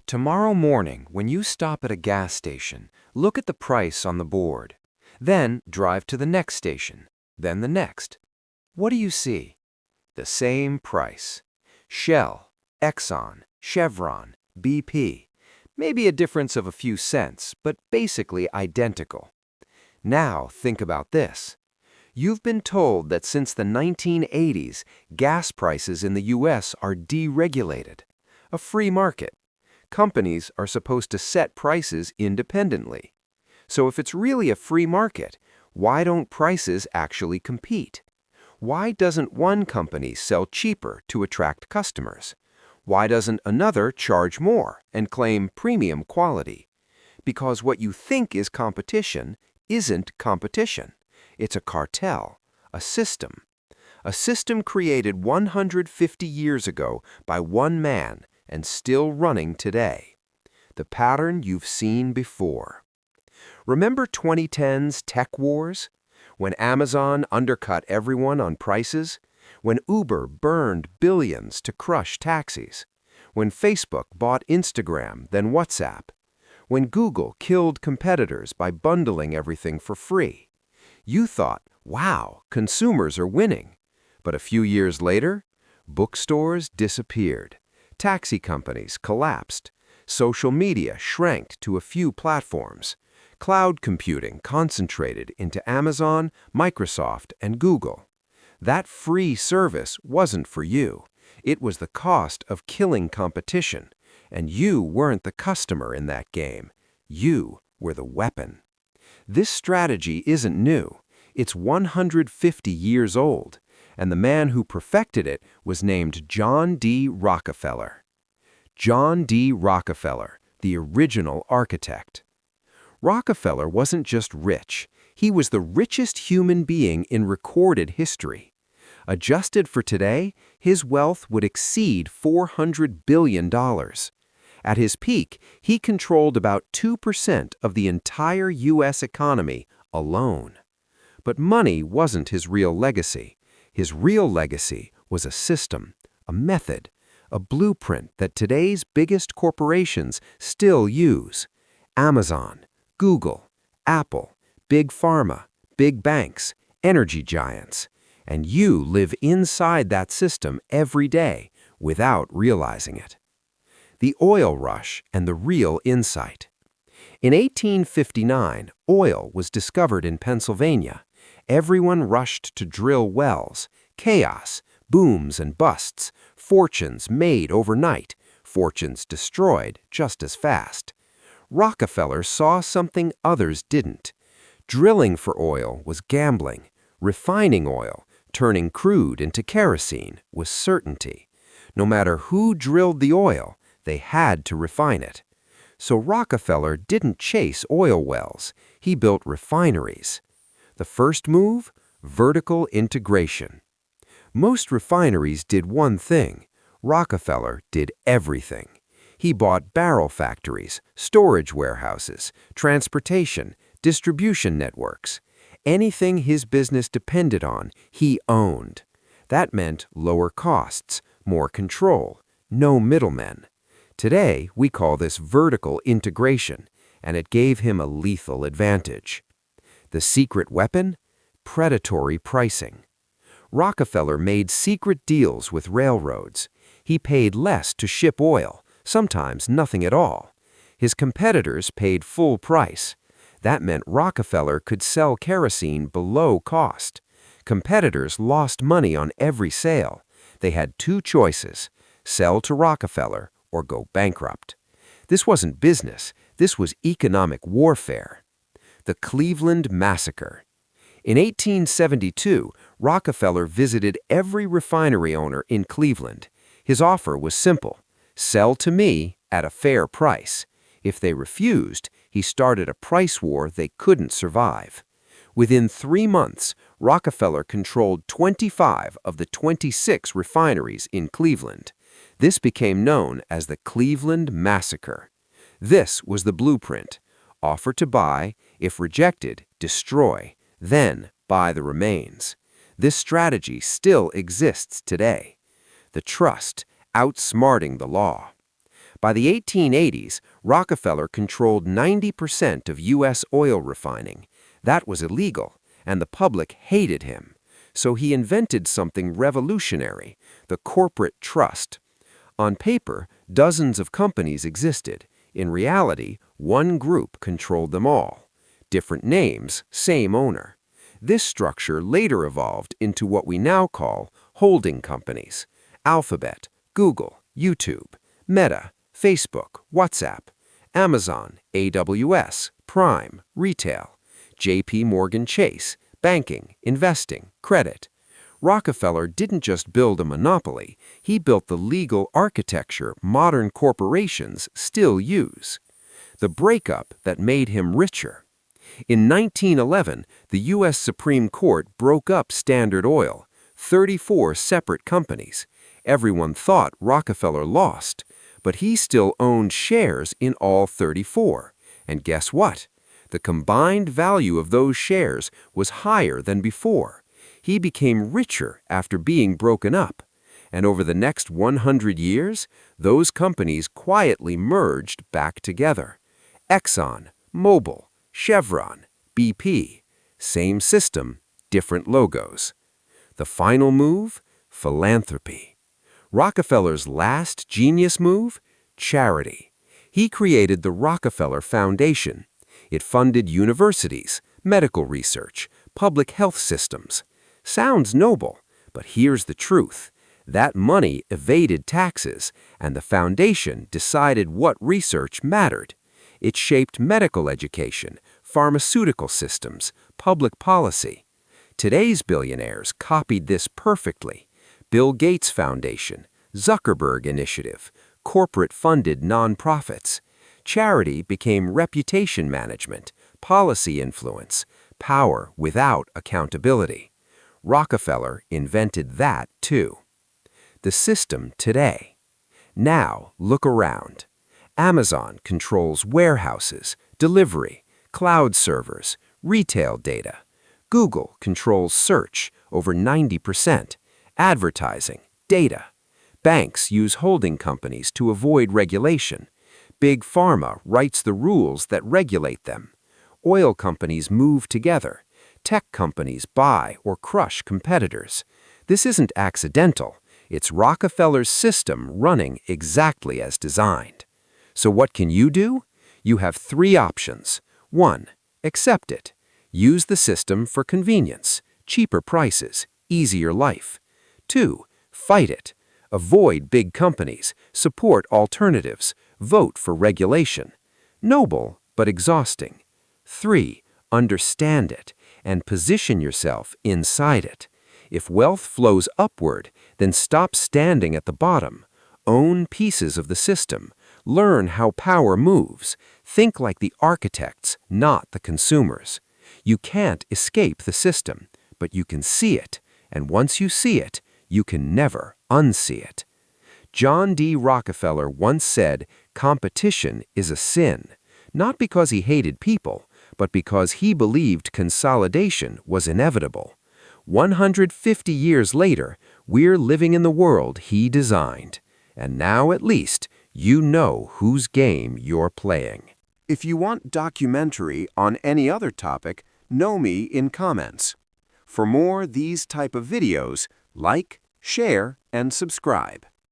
Tomorrow morning, when you stop at a gas station, look at the price on the board. Then drive to the next station, then the next. What do you see? The same price. Shell, Exxon, Chevron, BP. Maybe a difference of a few cents, but basically identical. Now think about this. You've been told that since the 1980s, gas prices in the US are deregulated. A free market. Companies are supposed to set prices independently. So if it's really a free market, why don't prices actually compete? Why doesn't one company sell cheaper to attract customers? Why doesn't another charge more and claim premium quality? Because what you think is competition isn't competition. It's a cartel, a system. A system created 150 years ago by one man and still running today. The pattern you've seen before. Remember 2010's tech wars? When Amazon undercut everyone on prices? When Uber burned billions to crush taxis? When Facebook bought Instagram, then WhatsApp? When Google killed competitors by bundling everything for free? You thought, wow, consumers are winning. But a few years later, bookstores disappeared. Taxi companies collapsed. Social media shrank to a few platforms. Cloud computing concentrated into Amazon, Microsoft, and Google. That free service wasn't for you. It was the cost of killing competition. And you weren't the customer in that game. You were the weapon. This strategy isn't new. It's 150 years old. And the man who perfected it was named John D. Rockefeller. John D. Rockefeller, the original architect. Rockefeller wasn't just rich, he was the richest human being in recorded history. Adjusted for today, his wealth would exceed $400 billion. At his peak, he controlled about 2% of the entire U.S. economy alone. But money wasn't his real legacy. His real legacy was a system, a method, a blueprint that today's biggest corporations still use. Amazon, Google, Apple, Big Pharma, big banks, energy giants. And you live inside that system every day without realizing it. The oil rush and the real insight. In 1859, oil was discovered in Pennsylvania. Everyone rushed to drill wells. Chaos, booms and busts, fortunes made overnight, fortunes destroyed just as fast. Rockefeller saw something others didn't. Drilling for oil was gambling. Refining oil, turning crude into kerosene, was certainty. No matter who drilled the oil, they had to refine it. So Rockefeller didn't chase oil wells. He built refineries. The first move? Vertical integration. Most refineries did one thing. Rockefeller did everything. He bought barrel factories, storage warehouses, transportation, distribution networks. Anything his business depended on, he owned. That meant lower costs, more control, no middlemen. Today, we call this vertical integration, and it gave him a lethal advantage. The secret weapon? Predatory pricing. Rockefeller made secret deals with railroads. He paid less to ship oil, sometimes nothing at all. His competitors paid full price. That meant Rockefeller could sell kerosene below cost. Competitors lost money on every sale. They had two choices: sell to Rockefeller or go bankrupt. This wasn't business. This was economic warfare. The Cleveland Massacre. In 1872, Rockefeller visited every refinery owner in Cleveland. His offer was simple: sell to me at a fair price. If they refused, he started a price war they couldn't survive. Within 3 months, Rockefeller controlled 25 of the 26 refineries in Cleveland. This became known as the Cleveland Massacre. This was the blueprint. Offer to buy, if rejected, destroy, then buy the remains. This strategy still exists today. The trust outsmarting the law. By the 1880s, Rockefeller controlled 90% of U.S. oil refining. That was illegal, and the public hated him. So he invented something revolutionary, the corporate trust. On paper, dozens of companies existed. In reality, one group controlled them all. Different names, same owner. This structure later evolved into what we now call holding companies: Alphabet, Google, YouTube, Meta, Facebook, WhatsApp, Amazon, AWS, Prime, Retail, JP Morgan Chase, banking, investing, credit. Rockefeller didn't just build a monopoly, he built the legal architecture modern corporations still use. The breakup that made him richer. In 1911, the U.S. Supreme Court broke up Standard Oil, 34 separate companies. Everyone thought Rockefeller lost, but he still owned shares in all 34. And guess what? The combined value of those shares was higher than before. He became richer after being broken up. And over the next 100 years, those companies quietly merged back together. Exxon, Mobil, Chevron, BP, same system, different logos. The final move? Philanthropy. Rockefeller's last genius move? Charity. He created the Rockefeller Foundation. It funded universities, medical research, public health systems. Sounds noble, but here's the truth. That money evaded taxes, and the foundation decided what research mattered. It shaped medical education, pharmaceutical systems, public policy. Today's billionaires copied this perfectly. Bill Gates Foundation, Zuckerberg Initiative, corporate-funded nonprofits. Charity became reputation management, policy influence, power without accountability. Rockefeller invented that too. The system today. Now look around. Amazon controls warehouses, delivery, cloud servers, retail data. Google controls search, over 90%, advertising, data. Banks use holding companies to avoid regulation. Big Pharma writes the rules that regulate them. Oil companies move together. Tech companies buy or crush competitors. This isn't accidental. It's Rockefeller's system running exactly as designed. So what can you do? You have 3 options. 1. Accept it. Use the system for convenience, cheaper prices, easier life. 2. Fight it. Avoid big companies, support alternatives, vote for regulation. Noble, but exhausting. 3. Understand it and position yourself inside it. If wealth flows upward, then stop standing at the bottom. Own pieces of the system. Learn how power moves. Think like the architects, not the consumers. You can't escape the system, but you can see it. And once you see it, you can never unsee it. John D. Rockefeller once said, "Competition is a sin," not because he hated people, but because he believed consolidation was inevitable. 150 years later, we're living in the world he designed. And now, at least, you know whose game you're playing. If you want documentary on any other topic, know me in comments. For more these type of videos, like, share, and subscribe.